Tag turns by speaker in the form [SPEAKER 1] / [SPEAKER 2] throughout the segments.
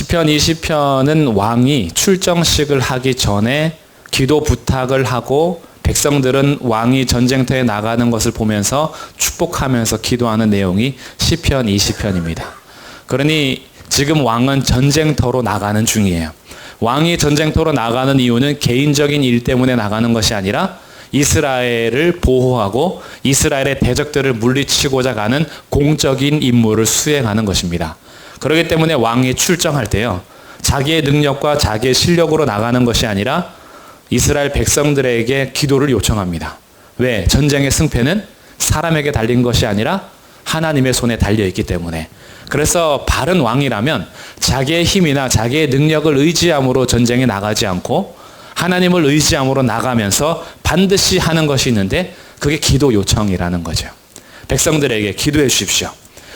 [SPEAKER 1] 시편 20편은 왕이 출정식을 하기 전에 기도 부탁을 하고 백성들은 왕이 전쟁터에 나가는 것을 보면서 축복하면서 기도하는 내용이 시편 20편입니다. 그러니 지금 왕은 전쟁터로 나가는 중이에요. 왕이 전쟁터로 나가는 이유는 개인적인 일 때문에 나가는 것이 아니라 이스라엘을 보호하고 이스라엘의 대적들을 물리치고자 가는 공적인 임무를 수행하는 것입니다. 그렇기 때문에 왕이 출정할 때요, 자기의 능력과 자기의 실력으로 나가는 것이 아니라 이스라엘 백성들에게 기도를 요청합니다. 왜? 전쟁의 승패는 사람에게 달린 것이 아니라 하나님의 손에 달려있기 때문에. 그래서 바른 왕이라면 자기의 힘이나 자기의 능력을 의지함으로 전쟁에 나가지 않고 하나님을 의지함으로 나가면서 반드시 하는 것이 있는데 그게 기도 요청이라는 거죠. 백성들에게 기도해 주십시오.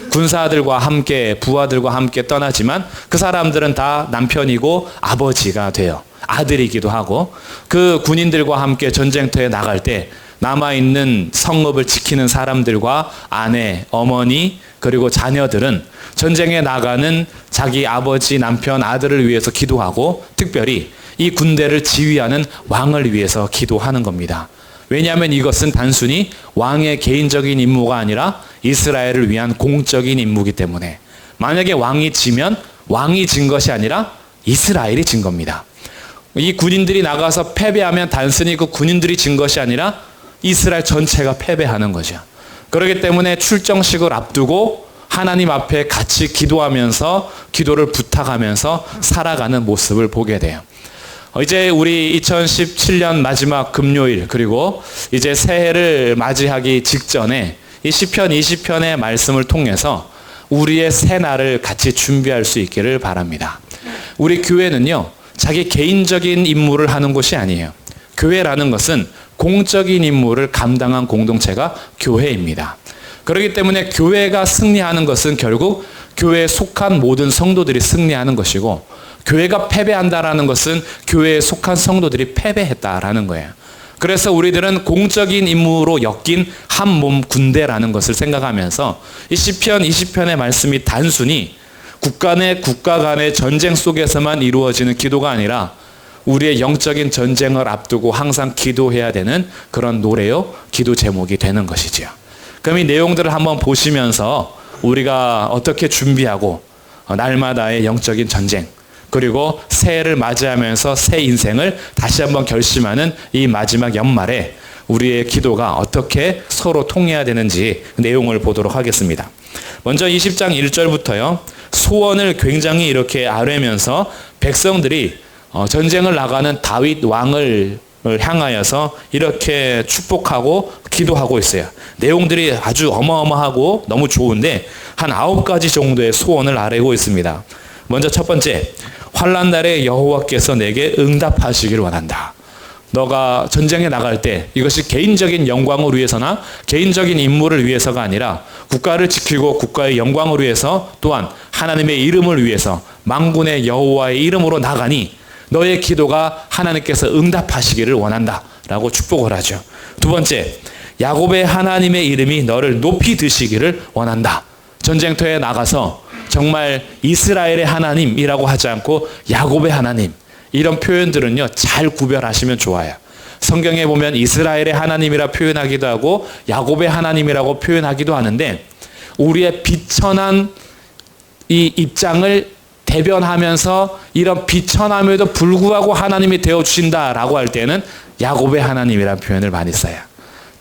[SPEAKER 1] 군사들과 함께 부하들과 함께 떠나지만 그 사람들은 다 남편이고 아버지가 돼요. 아들이기도 하고 그 군인들과 함께 전쟁터에 나갈 때 남아있는 성읍을 지키는 사람들과 아내, 어머니 그리고 자녀들은 전쟁에 나가는 자기 아버지, 남편, 아들을 위해서 기도하고 특별히 이 군대를 지휘하는 왕을 위해서 기도하는 겁니다. 왜냐하면 이것은 단순히 왕의 개인적인 임무가 아니라 이스라엘을 위한 공적인 임무이기 때문에 만약에 왕이 지면 왕이 진 것이 아니라 이스라엘이 진 겁니다. 이 군인들이 나가서 패배하면 단순히 그 군인들이 진 것이 아니라 이스라엘 전체가 패배하는 거죠. 그렇기 때문에 출정식을 앞두고 하나님 앞에 같이 기도하면서 기도를 부탁하면서 살아가는 모습을 보게 돼요. 이제 우리 2017년 마지막 금요일 그리고 이제 새해를 맞이하기 직전에 이 시편 20편의 말씀을 통해서 우리의 새날을 같이 준비할 수 있기를 바랍니다. 우리 교회는요, 자기 개인적인 임무를 하는 곳이 아니에요. 교회라는 것은 공적인 임무를 감당한 공동체가 교회입니다. 그렇기 때문에 교회가 승리하는 것은 결국 교회에 속한 모든 성도들이 승리하는 것이고 교회가 패배한다라는 것은 교회에 속한 성도들이 패배했다라는 거예요. 그래서 우리들은 공적인 임무로 엮인 한 몸 군대라는 것을 생각하면서 이 시편 20편의 말씀이 단순히 국가 간의 전쟁 속에서만 이루어지는 기도가 아니라 우리의 영적인 전쟁을 앞두고 항상 기도해야 되는 그런 노래요, 기도 제목이 되는 것이지요. 그럼 이 내용들을 한번 보시면서 우리가 어떻게 준비하고 날마다의 영적인 전쟁 그리고 새해를 맞이하면서 새 인생을 다시 한번 결심하는 이 마지막 연말에 우리의 기도가 어떻게 서로 통해야 되는지 내용을 보도록 하겠습니다. 먼저 20장 1절부터요. 소원을 굉장히 이렇게 아뢰면서 백성들이 전쟁을 나가는 다윗 왕을 향하여서 이렇게 축복하고 기도하고 있어요. 내용들이 아주 어마어마하고 너무 좋은데 한 9가지 정도의 소원을 아뢰고 있습니다. 먼저 첫 번째, 환난 날에 여호와께서 내게 응답하시길 원한다. 너가 전쟁에 나갈 때 이것이 개인적인 영광을 위해서나 개인적인 임무를 위해서가 아니라 국가를 지키고 국가의 영광을 위해서 또한 하나님의 이름을 위해서 만군의 여호와의 이름으로 나가니 너의 기도가 하나님께서 응답하시기를 원한다 라고 축복을 하죠. 두 번째, 야곱의 하나님의 이름이 너를 높이 드시기를 원한다. 전쟁터에 나가서 정말 이스라엘의 하나님이라고 하지 않고 야곱의 하나님, 이런 표현들은요 잘 구별하시면 좋아요. 성경에 보면 이스라엘의 하나님이라 표현하기도 하고 야곱의 하나님이라고 표현하기도 하는데 우리의 비천한 이 입장을 대변하면서 이런 비천함에도 불구하고 하나님이 되어주신다라고 할 때는 야곱의 하나님이라는 표현을 많이 써요.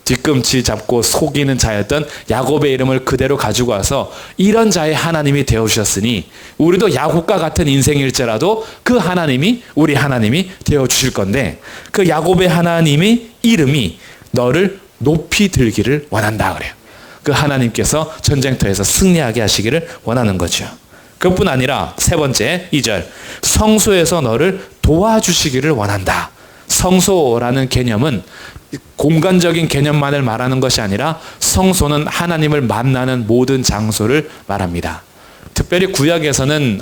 [SPEAKER 1] 뒤꿈치 잡고 속이는 자였던 야곱의 이름을 그대로 가지고 와서 이런 자의 하나님이 되어주셨으니 우리도 야곱과 같은 인생일지라도 그 하나님이 우리 하나님이 되어주실 건데 그 야곱의 하나님의 이름이 너를 높이 들기를 원한다 그래요. 그 하나님께서 전쟁터에서 승리하게 하시기를 원하는 거죠. 그뿐 아니라 세 번째 2절, 성소에서 너를 도와주시기를 원한다. 성소라는 개념은 공간적인 개념만을 말하는 것이 아니라 성소는 하나님을 만나는 모든 장소를 말합니다. 특별히 구약에서는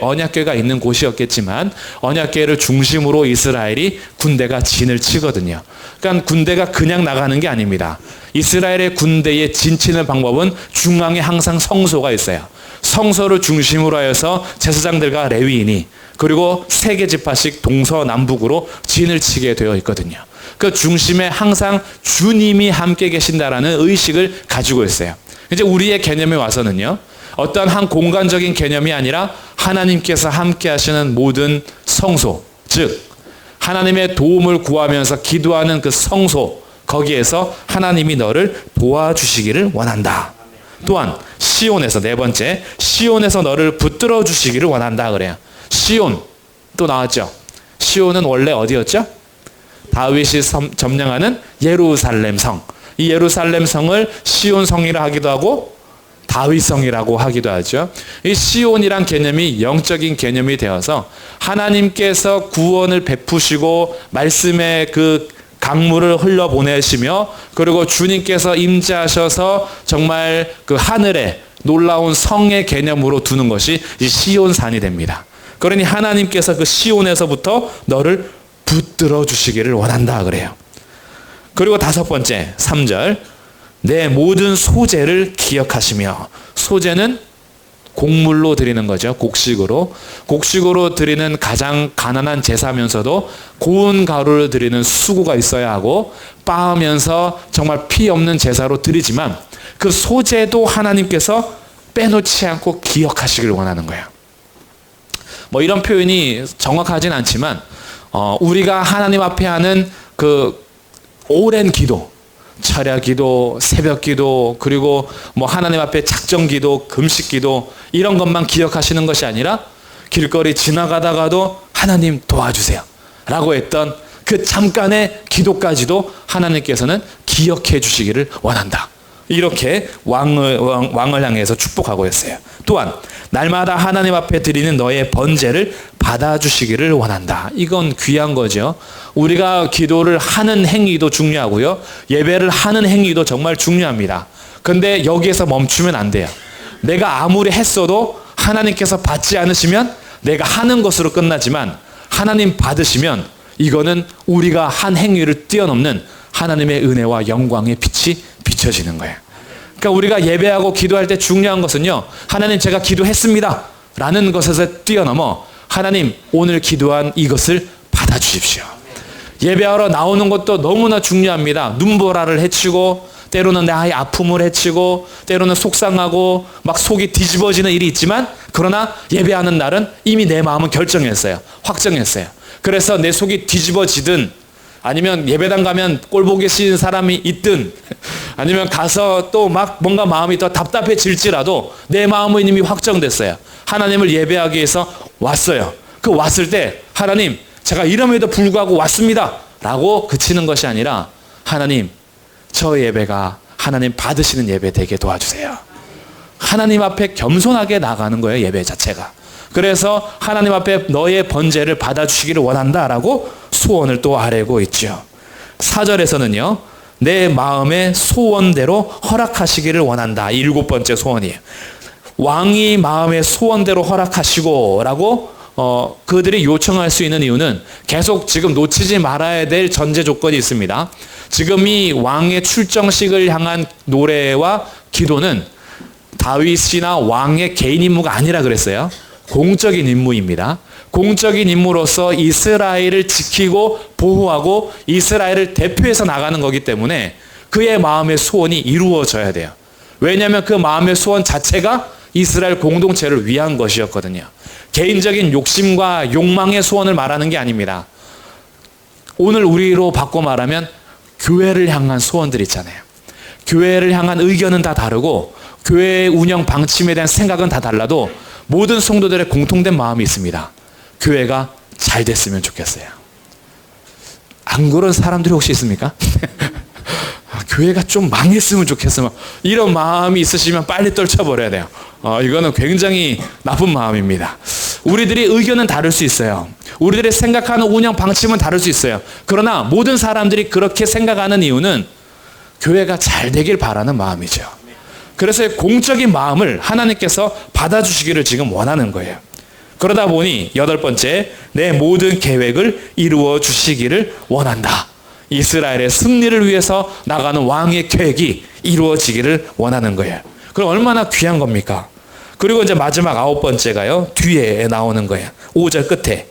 [SPEAKER 1] 언약궤가 있는 곳이었겠지만 언약궤를 중심으로 이스라엘이 군대가 진을 치거든요. 그러니까 군대가 그냥 나가는 게 아닙니다. 이스라엘의 군대의 진치는 방법은 중앙에 항상 성소가 있어요. 성소를 중심으로 하여서 제사장들과 레위인이 그리고 세 개 지파씩 동서남북으로 진을 치게 되어 있거든요. 그 중심에 항상 주님이 함께 계신다라는 의식을 가지고 있어요. 이제 우리의 개념에 와서는요, 어떤 한 공간적인 개념이 아니라 하나님께서 함께 하시는 모든 성소, 즉 하나님의 도움을 구하면서 기도하는 그 성소, 거기에서 하나님이 너를 도와주시기를 원한다. 또한 시온에서, 네 번째, 시온에서 너를 붙들어 주시기를 원한다 그래요. 시온 또 나왔죠. 시온은 원래 어디였죠? 다윗이 점령하는 예루살렘 성. 이 예루살렘 성을 시온 성이라 하기도 하고 다윗 성이라고 하기도 하죠. 이 시온이란 개념이 영적인 개념이 되어서 하나님께서 구원을 베푸시고 말씀의 그 강물을 흘려보내시며 그리고 주님께서 임재하셔서 정말 그 하늘에 놀라운 성의 개념으로 두는 것이 이 시온산이 됩니다. 그러니 하나님께서 그 시온에서부터 너를 붙들어 주시기를 원한다 그래요. 그리고 다섯 번째 3절, 내 모든 소재를 기억하시며, 소재는 곡물로 드리는 거죠. 곡식으로 드리는 가장 가난한 제사면서도 고운 가루를 드리는 수고가 있어야 하고 빻으면서 정말 피 없는 제사로 드리지만 그 소재도 하나님께서 빼놓지 않고 기억하시길 원하는 거예요. 뭐 이런 표현이 정확하진 않지만 우리가 하나님 앞에 하는 그 오랜 기도, 철야 기도, 새벽 기도, 그리고 뭐 하나님 앞에 작정 기도, 금식 기도, 이런 것만 기억하시는 것이 아니라 길거리 지나가다가도 하나님 도와주세요 라고 했던 그 잠깐의 기도까지도 하나님께서는 기억해 주시기를 원한다. 이렇게 왕을 향해서 축복하고 있어요. 또한 날마다 하나님 앞에 드리는 너의 번제를 받아주시기를 원한다. 이건 귀한 거죠. 우리가 기도를 하는 행위도 중요하고요, 예배를 하는 행위도 정말 중요합니다. 근데 여기에서 멈추면 안 돼요. 내가 아무리 했어도 하나님께서 받지 않으시면 내가 하는 것으로 끝나지만 하나님 받으시면 이거는 우리가 한 행위를 뛰어넘는 하나님의 은혜와 영광의 빛이 비춰지는 거예요. 그러니까 우리가 예배하고 기도할 때 중요한 것은요, 하나님 제가 기도했습니다 라는 것에서 뛰어넘어 하나님 오늘 기도한 이것을 받아주십시오. 예배하러 나오는 것도 너무나 중요합니다. 눈보라를 헤치고 때로는 나의 아픔을 헤치고 때로는 속상하고 막 속이 뒤집어지는 일이 있지만, 그러나 예배하는 날은 이미 내 마음은 결정했어요. 확정했어요. 그래서 내 속이 뒤집어지든 아니면 예배당 가면 꼴보기 싫은 사람이 있든 아니면 가서 또 막 뭔가 마음이 더 답답해질지라도 내 마음은 이미 확정됐어요. 하나님을 예배하기 위해서 왔어요. 그 왔을 때 하나님 제가 이름에도 불구하고 왔습니다 라고 그치는 것이 아니라 하나님 저 예배가 하나님 받으시는 예배 되게 도와주세요. 하나님 앞에 겸손하게 나가는 거예요, 예배 자체가. 그래서 하나님 앞에 너의 번제를 받아주시기를 원한다라고 소원을 또 아뢰고 있죠. 4절에서는요, 내 마음의 소원대로 허락하시기를 원한다. 7번째 소원이에요. 왕이 마음의 소원대로 허락하시고 라고 그들이 요청할 수 있는 이유는 계속 지금 놓치지 말아야 될 전제 조건이 있습니다. 지금 이 왕의 출정식을 향한 노래와 기도는 다윗이나 왕의 개인 임무가 아니라 그랬어요. 공적인 임무입니다. 공적인 임무로서 이스라엘을 지키고 보호하고 이스라엘을 대표해서 나가는 거기 때문에 그의 마음의 소원이 이루어져야 돼요. 왜냐하면 그 마음의 소원 자체가 이스라엘 공동체를 위한 것이었거든요. 개인적인 욕심과 욕망의 소원을 말하는 게 아닙니다. 오늘 우리로 바꿔 말하면 교회를 향한 소원들 있잖아요. 교회를 향한 의견은 다 다르고 교회의 운영 방침에 대한 생각은 다 달라도 모든 성도들의 공통된 마음이 있습니다. 교회가 잘 됐으면 좋겠어요. 안 그런 사람들이 혹시 있습니까? 교회가 좀 망했으면 좋겠으면, 이런 마음이 있으시면 빨리 떨쳐버려야 돼요. 이거는 굉장히 나쁜 마음입니다. 우리들이 의견은 다를 수 있어요. 우리들이 생각하는 운영 방침은 다를 수 있어요. 그러나 모든 사람들이 그렇게 생각하는 이유는 교회가 잘 되길 바라는 마음이죠. 그래서 공적인 마음을 하나님께서 받아주시기를 지금 원하는 거예요. 그러다 보니 8번째, 내 모든 계획을 이루어 주시기를 원한다. 이스라엘의 승리를 위해서 나가는 왕의 계획이 이루어지기를 원하는 거예요. 그럼 얼마나 귀한 겁니까? 그리고 이제 마지막 9번째가요. 뒤에 나오는 거예요. 5절 끝에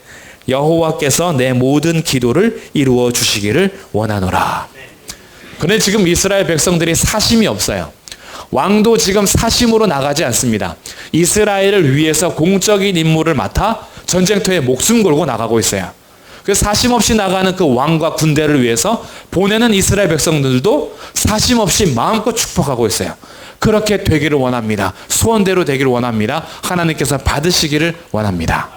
[SPEAKER 1] 여호와께서 내 모든 기도를 이루어 주시기를 원하노라. 그런데 지금 이스라엘 백성들이 사심이 없어요. 왕도 지금 사심으로 나가지 않습니다. 이스라엘을 위해서 공적인 임무를 맡아 전쟁터에 목숨 걸고 나가고 있어요. 그 사심 없이 나가는 그 왕과 군대를 위해서 보내는 이스라엘 백성들도 사심 없이 마음껏 축복하고 있어요. 그렇게 되기를 원합니다. 소원대로 되기를 원합니다. 하나님께서 받으시기를 원합니다.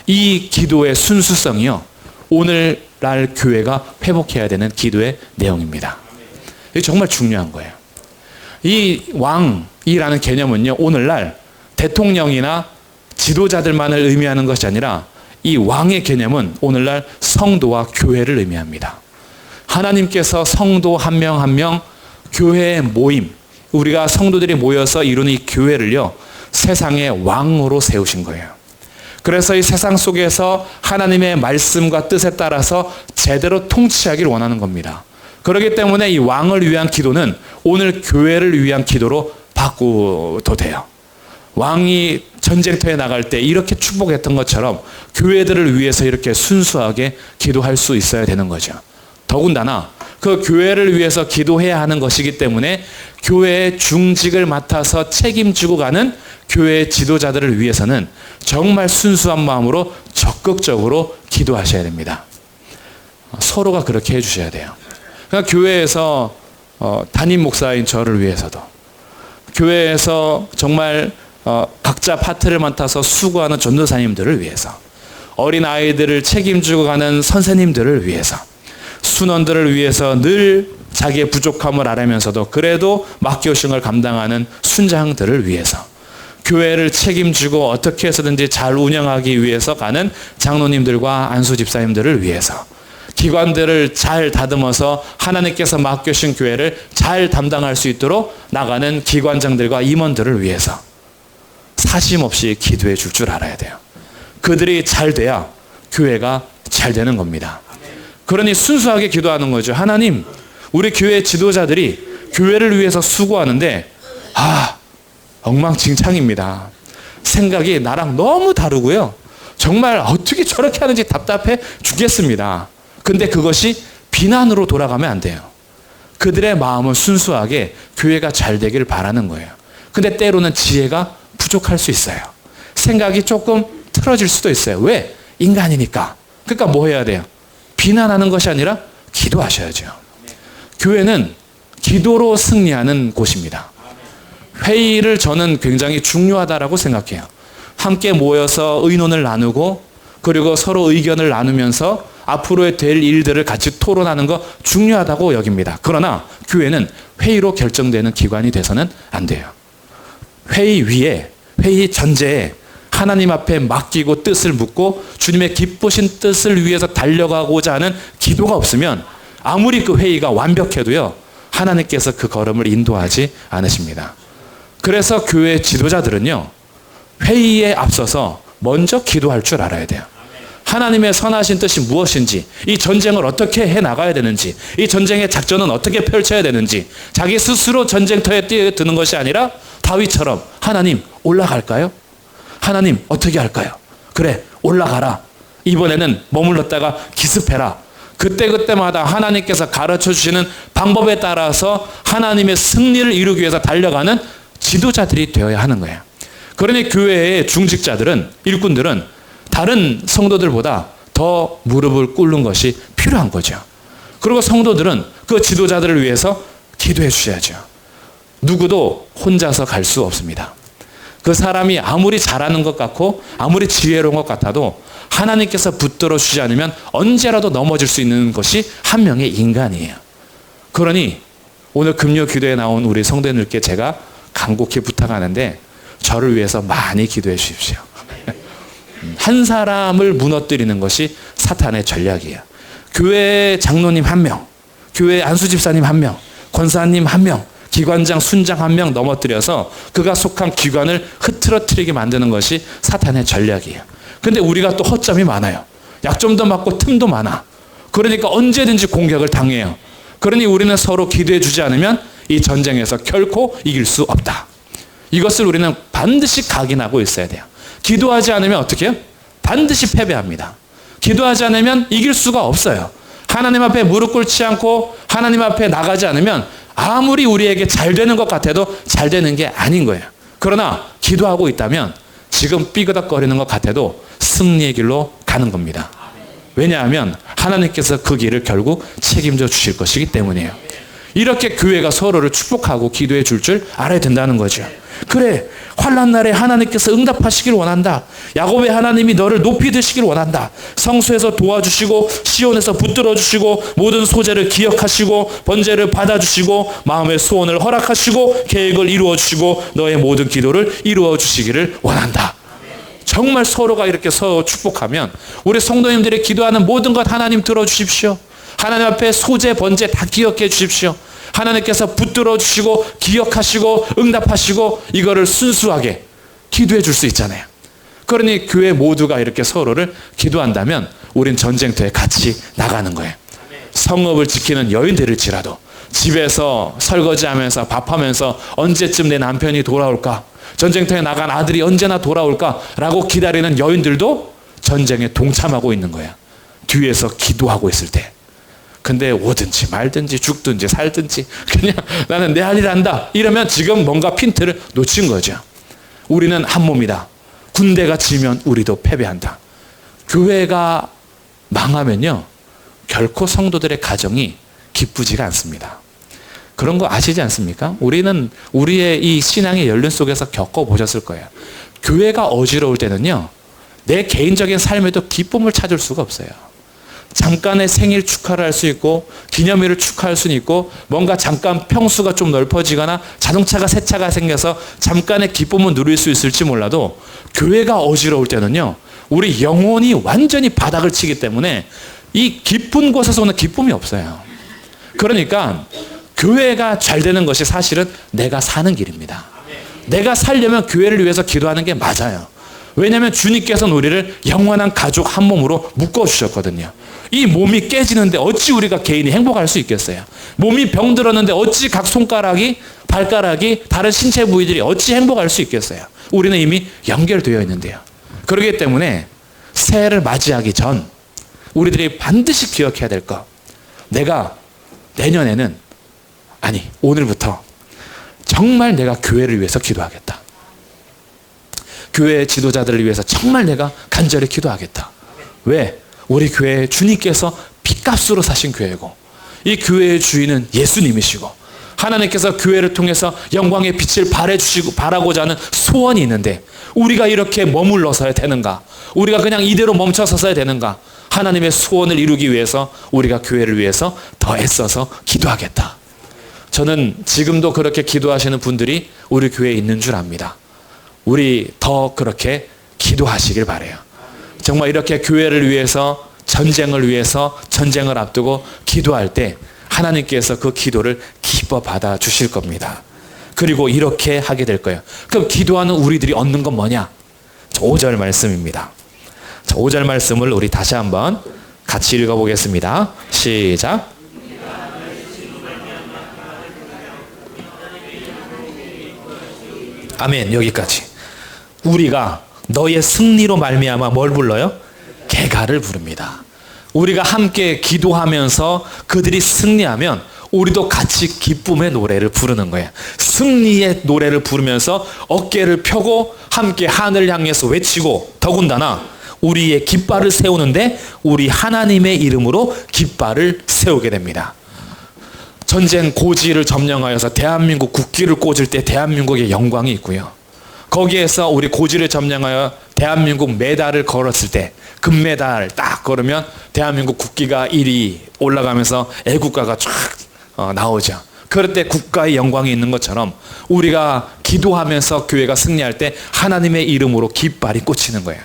[SPEAKER 1] 이 기도의 순수성이요, 오늘날 교회가 회복해야 되는 기도의 내용입니다. 이게 정말 중요한 거예요. 이 왕이라는 개념은요, 오늘날 대통령이나 지도자들만을 의미하는 것이 아니라 이 왕의 개념은 오늘날 성도와 교회를 의미합니다. 하나님께서 성도 한 명 한 명 교회의 모임, 우리가 성도들이 모여서 이루는 이 교회를요, 세상의 왕으로 세우신 거예요. 그래서 이 세상 속에서 하나님의 말씀과 뜻에 따라서 제대로 통치하기를 원하는 겁니다. 그렇기 때문에 이 왕을 위한 기도는 오늘 교회를 위한 기도로 바꾸도 돼요. 왕이 전쟁터에 나갈 때 이렇게 축복했던 것처럼 교회들을 위해서 이렇게 순수하게 기도할 수 있어야 되는 거죠. 더군다나 그 교회를 위해서 기도해야 하는 것이기 때문에 교회의 중직을 맡아서 책임지고 가는 교회의 지도자들을 위해서는 정말 순수한 마음으로 적극적으로 기도하셔야 됩니다. 서로가 그렇게 해주셔야 돼요. 그러니까 교회에서 담임 목사인 저를 위해서도, 교회에서 정말 각자 파트를 맡아서 수고하는 전도사님들을 위해서, 어린아이들을 책임지고 가는 선생님들을 위해서, 순원들을 위해서 늘 자기의 부족함을 알면서도 그래도 맡겨오신 걸 감당하는 순장들을 위해서, 교회를 책임지고 어떻게 해서든지 잘 운영하기 위해서 가는 장로님들과 안수 집사님들을 위해서, 기관들을 잘 다듬어서 하나님께서 맡겨주신 교회를 잘 담당할 수 있도록 나가는 기관장들과 임원들을 위해서 사심 없이 기도해 줄 줄 알아야 돼요. 그들이 잘 돼야 교회가 잘 되는 겁니다. 그러니 순수하게 기도하는 거죠. 하나님, 우리 교회 지도자들이 교회를 위해서 수고하는데 엉망진창입니다. 생각이 나랑 너무 다르고요. 정말 어떻게 저렇게 하는지 답답해 죽겠습니다. 근데 그것이 비난으로 돌아가면 안 돼요. 그들의 마음은 순수하게 교회가 잘 되기를 바라는 거예요. 근데 때로는 지혜가 부족할 수 있어요. 생각이 조금 틀어질 수도 있어요. 왜? 인간이니까. 그러니까 뭐 해야 돼요? 비난하는 것이 아니라 기도하셔야죠. 교회는 기도로 승리하는 곳입니다. 회의를 저는 굉장히 중요하다라고 생각해요. 함께 모여서 의논을 나누고 그리고 서로 의견을 나누면서 앞으로의 될 일들을 같이 토론하는 거 중요하다고 여깁니다. 그러나 교회는 회의로 결정되는 기관이 돼서는 안 돼요. 회의 위에, 회의 전제에 하나님 앞에 맡기고 뜻을 묻고 주님의 기쁘신 뜻을 위해서 달려가고자 하는 기도가 없으면 아무리 그 회의가 완벽해도요, 하나님께서 그 걸음을 인도하지 않으십니다. 그래서 교회 지도자들은요, 회의에 앞서서 먼저 기도할 줄 알아야 돼요. 하나님의 선하신 뜻이 무엇인지, 이 전쟁을 어떻게 해나가야 되는지, 이 전쟁의 작전은 어떻게 펼쳐야 되는지, 자기 스스로 전쟁터에 뛰어드는 것이 아니라 다윗처럼 하나님 올라갈까요? 하나님 어떻게 할까요? 그래, 올라가라. 이번에는 머물렀다가 기습해라. 그때그때마다 하나님께서 가르쳐 주시는 방법에 따라서 하나님의 승리를 이루기 위해서 달려가는 지도자들이 되어야 하는 거예요. 그러니 교회의 중직자들은, 일꾼들은 다른 성도들보다 더 무릎을 꿇는 것이 필요한 거죠. 그리고 성도들은 그 지도자들을 위해서 기도해 주셔야죠. 누구도 혼자서 갈 수 없습니다. 그 사람이 아무리 잘하는 것 같고 아무리 지혜로운 것 같아도 하나님께서 붙들어 주지 않으면 언제라도 넘어질 수 있는 것이 한 명의 인간이에요. 그러니 오늘 금요 기도에 나온 우리 성도님들께 제가 간곡히 부탁하는데 저를 위해서 많이 기도해 주십시오. 한 사람을 무너뜨리는 것이 사탄의 전략이에요. 교회 장로님 한 명, 교회 안수집사님 한 명, 권사님 한 명, 기관장, 순장 한 명 넘어뜨려서 그가 속한 기관을 흐트러뜨리게 만드는 것이 사탄의 전략이에요. 근데 우리가 또 허점이 많아요. 약점도 많고 틈도 많아. 그러니까 언제든지 공격을 당해요. 그러니 우리는 서로 기도해 주지 않으면 이 전쟁에서 결코 이길 수 없다. 이것을 우리는 반드시 각인하고 있어야 돼요. 기도하지 않으면 어떻게 해요? 반드시 패배합니다. 기도하지 않으면 이길 수가 없어요. 하나님 앞에 무릎 꿇지 않고 하나님 앞에 나가지 않으면 아무리 우리에게 잘 되는 것 같아도 잘 되는 게 아닌 거예요. 그러나 기도하고 있다면 지금 삐그덕거리는 것 같아도 승리의 길로 가는 겁니다. 왜냐하면 하나님께서 그 길을 결국 책임져 주실 것이기 때문이에요. 이렇게 교회가 서로를 축복하고 기도해 줄 알아야 된다는 거죠. 그래, 환난 날에 하나님께서 응답하시길 원한다. 야곱의 하나님이 너를 높이 드시길 원한다. 성소에서 도와주시고 시온에서 붙들어 주시고 모든 소재를 기억하시고 번제를 받아주시고 마음의 소원을 허락하시고 계획을 이루어 주시고 너의 모든 기도를 이루어 주시기를 원한다. 정말 서로가 이렇게 서로 축복하면 우리 성도님들이 기도하는 모든 것 하나님 들어주십시오. 하나님 앞에 소재 번제 다 기억해 주십시오. 하나님께서 붙들어 주시고 기억하시고 응답하시고 이거를 순수하게 기도해 줄 수 있잖아요. 그러니 교회 모두가 이렇게 서로를 기도한다면 우린 전쟁터에 같이 나가는 거예요. 성읍을 지키는 여인들일지라도 집에서 설거지하면서 밥하면서 언제쯤 내 남편이 돌아올까? 전쟁터에 나간 아들이 언제나 돌아올까라고 기다리는 여인들도 전쟁에 동참하고 있는 거예요. 뒤에서 기도하고 있을 때. 근데 오든지 말든지 죽든지 살든지 그냥 나는 내 할 일 한다 이러면 지금 뭔가 핀트를 놓친 거죠. 우리는 한 몸이다. 군대가 지면 우리도 패배한다. 교회가 망하면요 결코 성도들의 가정이 기쁘지가 않습니다. 그런 거 아시지 않습니까? 우리는 우리의 이 신앙의 연륜 속에서 겪어보셨을 거예요. 교회가 어지러울 때는요 내 개인적인 삶에도 기쁨을 찾을 수가 없어요. 잠깐의 생일 축하를 할 수 있고 기념일을 축하할 수는 있고 뭔가 잠깐 평수가 좀 넓어지거나 자동차가 새 차가 생겨서 잠깐의 기쁨은 누릴 수 있을지 몰라도 교회가 어지러울 때는요 우리 영혼이 완전히 바닥을 치기 때문에 이 깊은 곳에서 오는 기쁨이 없어요. 그러니까 교회가 잘 되는 것이 사실은 내가 사는 길입니다. 내가 살려면 교회를 위해서 기도하는 게 맞아요. 왜냐하면 주님께서는 우리를 영원한 가족 한 몸으로 묶어주셨거든요. 이 몸이 깨지는데 어찌 우리가 개인이 행복할 수 있겠어요? 몸이 병들었는데 어찌 각 손가락이 발가락이 다른 신체 부위들이 어찌 행복할 수 있겠어요? 우리는 이미 연결되어 있는데요. 그렇기 때문에 새해를 맞이하기 전 우리들이 반드시 기억해야 될 것. 내가 내년에는 아니 오늘부터 정말 내가 교회를 위해서 기도하겠다. 교회 지도자들을 위해서 정말 내가 간절히 기도하겠다. 왜? 우리 교회 주님께서 핏값으로 사신 교회고 이 교회의 주인은 예수님이시고 하나님께서 교회를 통해서 영광의 빛을 발하고자 하는 소원이 있는데 우리가 이렇게 머물러서야 되는가? 우리가 그냥 이대로 멈춰서서야 되는가? 하나님의 소원을 이루기 위해서 우리가 교회를 위해서 더 애써서 기도하겠다. 저는 지금도 그렇게 기도하시는 분들이 우리 교회에 있는 줄 압니다. 우리 더 그렇게 기도하시길 바라요. 정말 이렇게 교회를 위해서 전쟁을 앞두고 기도할 때 하나님께서 그 기도를 기뻐 받아 주실 겁니다. 그리고 이렇게 하게 될 거예요. 그럼 기도하는 우리들이 얻는 건 뭐냐? 5절 말씀입니다. 5절 말씀을 우리 다시 한번 같이 읽어보겠습니다. 시작. 아멘. 여기까지. 우리가 너의 승리로 말미암아 뭘 불러요? 개가를 부릅니다. 우리가 함께 기도하면서 그들이 승리하면 우리도 같이 기쁨의 노래를 부르는 거예요. 승리의 노래를 부르면서 어깨를 펴고 함께 하늘을 향해서 외치고 더군다나 우리의 깃발을 세우는데 우리 하나님의 이름으로 깃발을 세우게 됩니다. 전쟁 고지를 점령하여서 대한민국 국기를 꽂을 때 대한민국의 영광이 있고요. 거기에서 우리 고지를 점령하여 대한민국 메달을 걸었을 때 금메달 딱 걸으면 대한민국 국기가 1위 올라가면서 애국가가 쫙 나오죠. 그럴 때 국가의 영광이 있는 것처럼 우리가 기도하면서 교회가 승리할 때 하나님의 이름으로 깃발이 꽂히는 거예요.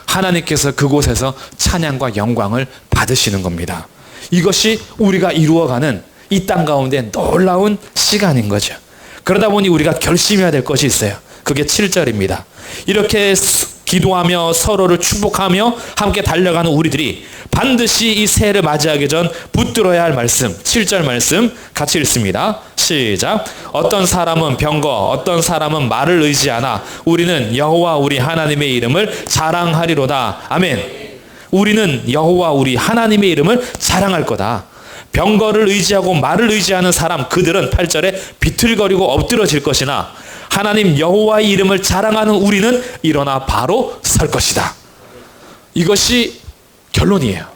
[SPEAKER 1] 하나님께서 그곳에서 찬양과 영광을 받으시는 겁니다. 이것이 우리가 이루어가는 이 땅 가운데 놀라운 시간인 거죠. 그러다 보니 우리가 결심해야 될 것이 있어요. 그게 7절입니다. 이렇게 기도하며 서로를 축복하며 함께 달려가는 우리들이 반드시 이 새해를 맞이하기 전 붙들어야 할 말씀, 7절 말씀 같이 읽습니다. 시작. 어떤 사람은 병거, 어떤 사람은 말을 의지하나 우리는 여호와 우리 하나님의 이름을 자랑하리로다. 아멘. 우리는 여호와 우리 하나님의 이름을 자랑할 거다. 병거를 의지하고 말을 의지하는 사람, 그들은 8절에 비틀거리고 엎드러질 것이나 하나님 여호와의 이름을 자랑하는 우리는 일어나 바로 설 것이다. 이것이 결론이에요.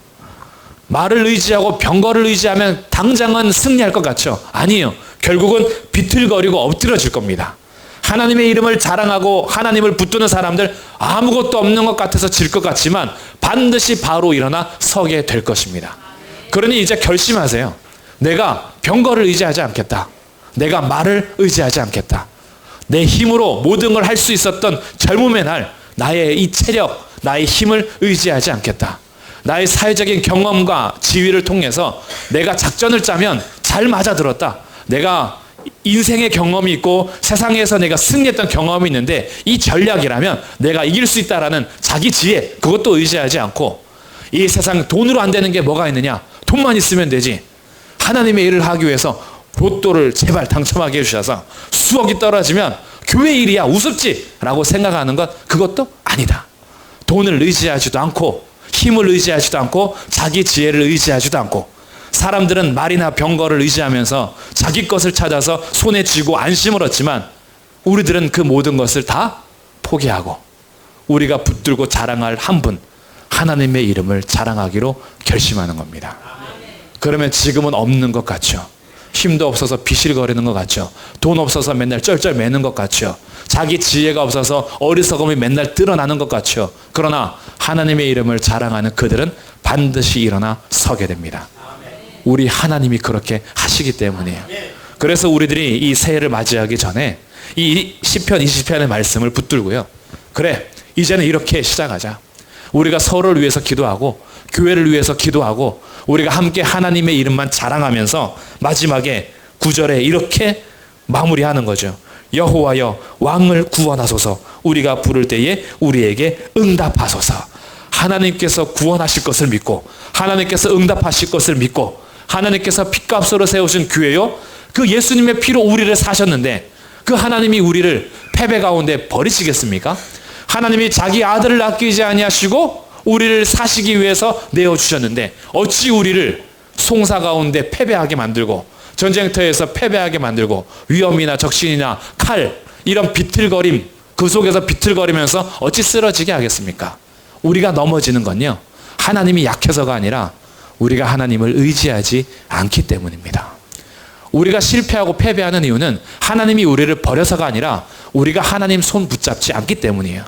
[SPEAKER 1] 말을 의지하고 병거를 의지하면 당장은 승리할 것 같죠? 아니에요. 결국은 비틀거리고 엎드러질 겁니다. 하나님의 이름을 자랑하고 하나님을 붙드는 사람들, 아무것도 없는 것 같아서 질 것 같지만 반드시 바로 일어나 서게 될 것입니다. 그러니 이제 결심하세요. 내가 병거를 의지하지 않겠다. 내가 말을 의지하지 않겠다. 내 힘으로 모든 걸 할 수 있었던 젊음의 날, 나의 이 체력, 나의 힘을 의지하지 않겠다. 나의 사회적인 경험과 지위를 통해서 내가 작전을 짜면 잘 맞아들었다. 내가 인생의 경험이 있고 세상에서 내가 승리했던 경험이 있는데 이 전략이라면 내가 이길 수 있다라는 자기 지혜, 그것도 의지하지 않고 이 세상 돈으로 안 되는 게 뭐가 있느냐? 돈만 있으면 되지. 하나님의 일을 하기 위해서 로또를 제발 당첨하게 해주셔서 수억이 떨어지면 교회 일이야 우습지 라고 생각하는 것, 그것도 아니다. 돈을 의지하지도 않고 힘을 의지하지도 않고 자기 지혜를 의지하지도 않고, 사람들은 말이나 병거를 의지하면서 자기 것을 찾아서 손에 쥐고 안심을 얻지만 우리들은 그 모든 것을 다 포기하고 우리가 붙들고 자랑할 한 분, 하나님의 이름을 자랑하기로 결심하는 겁니다. 그러면 지금은 없는 것 같죠? 힘도 없어서 비실거리는 것 같죠? 돈 없어서 맨날 쩔쩔 매는 것 같죠? 자기 지혜가 없어서 어리석음이 맨날 드러나는 것 같죠? 그러나 하나님의 이름을 자랑하는 그들은 반드시 일어나 서게 됩니다. 우리 하나님이 그렇게 하시기 때문이에요. 그래서 우리들이 이 새해를 맞이하기 전에 이 시편 20편의 말씀을 붙들고요. 그래, 이제는 이렇게 시작하자. 우리가 서로를 위해서 기도하고 교회를 위해서 기도하고 우리가 함께 하나님의 이름만 자랑하면서 마지막에 9절에 이렇게 마무리하는 거죠. 여호와여 왕을 구원하소서. 우리가 부를 때에 우리에게 응답하소서. 하나님께서 구원하실 것을 믿고 하나님께서 응답하실 것을 믿고 하나님께서 핏값으로 세우신 교회요, 그 예수님의 피로 우리를 사셨는데 그 하나님이 우리를 패배 가운데 버리시겠습니까? 하나님이 자기 아들을 아끼지 아니하시고 우리를 사시기 위해서 내어주셨는데 어찌 우리를 송사 가운데 패배하게 만들고 전쟁터에서 패배하게 만들고 위험이나 적신이나 칼, 이런 비틀거림, 그 속에서 비틀거리면서 어찌 쓰러지게 하겠습니까? 우리가 넘어지는 건요, 하나님이 약해서가 아니라 우리가 하나님을 의지하지 않기 때문입니다. 우리가 실패하고 패배하는 이유는 하나님이 우리를 버려서가 아니라 우리가 하나님 손 붙잡지 않기 때문이에요.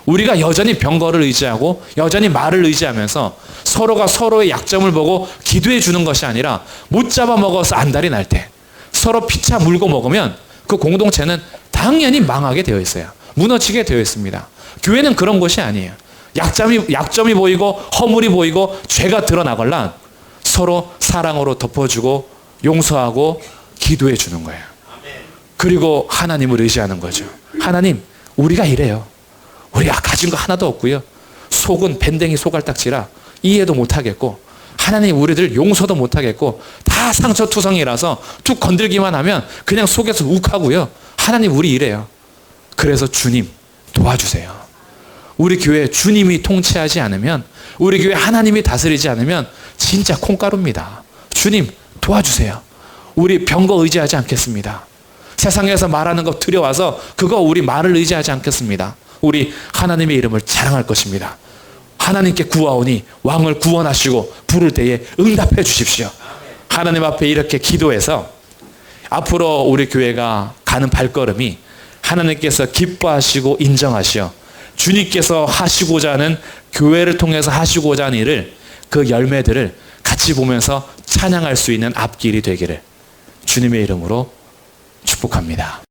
[SPEAKER 1] 우리가 여전히 병거를 의지하고 여전히 말을 의지하면서 서로가 서로의 약점을 보고 기도해 주는 것이 아니라 못 잡아먹어서 안달이 날 때 서로 피차 물고 먹으면 그 공동체는 당연히 망하게 되어 있어요. 무너지게 되어 있습니다. 교회는 그런 것이 아니에요. 약점이 보이고 허물이 보이고 죄가 드러나걸란 서로 사랑으로 덮어주고 용서하고 기도해 주는 거예요. 그리고 하나님을 의지하는 거죠. 하나님, 우리가 이래요. 우리가 가진 거 하나도 없고요. 속은 밴댕이 소갈딱지라 이해도 못하겠고 하나님 우리들 용서도 못하겠고 다 상처투성이라서 툭 건들기만 하면 그냥 속에서 욱하고요. 하나님 우리 이래요. 그래서 주님 도와주세요. 우리 교회 주님이 통치하지 않으면, 우리 교회 하나님이 다스리지 않으면 진짜 콩가루입니다. 주님 도와주세요. 우리 병거 의지하지 않겠습니다. 세상에서 말하는 거 들여와서 그거 우리 말을 의지하지 않겠습니다. 우리 하나님의 이름을 자랑할 것입니다. 하나님께 구하오니 왕을 구원하시고 부를 때에 응답해 주십시오. 하나님 앞에 이렇게 기도해서 앞으로 우리 교회가 가는 발걸음이 하나님께서 기뻐하시고 인정하시어 주님께서 하시고자 하는, 교회를 통해서 하시고자 하는 일을, 그 열매들을 같이 보면서 찬양할 수 있는 앞길이 되기를 주님의 이름으로 축복합니다.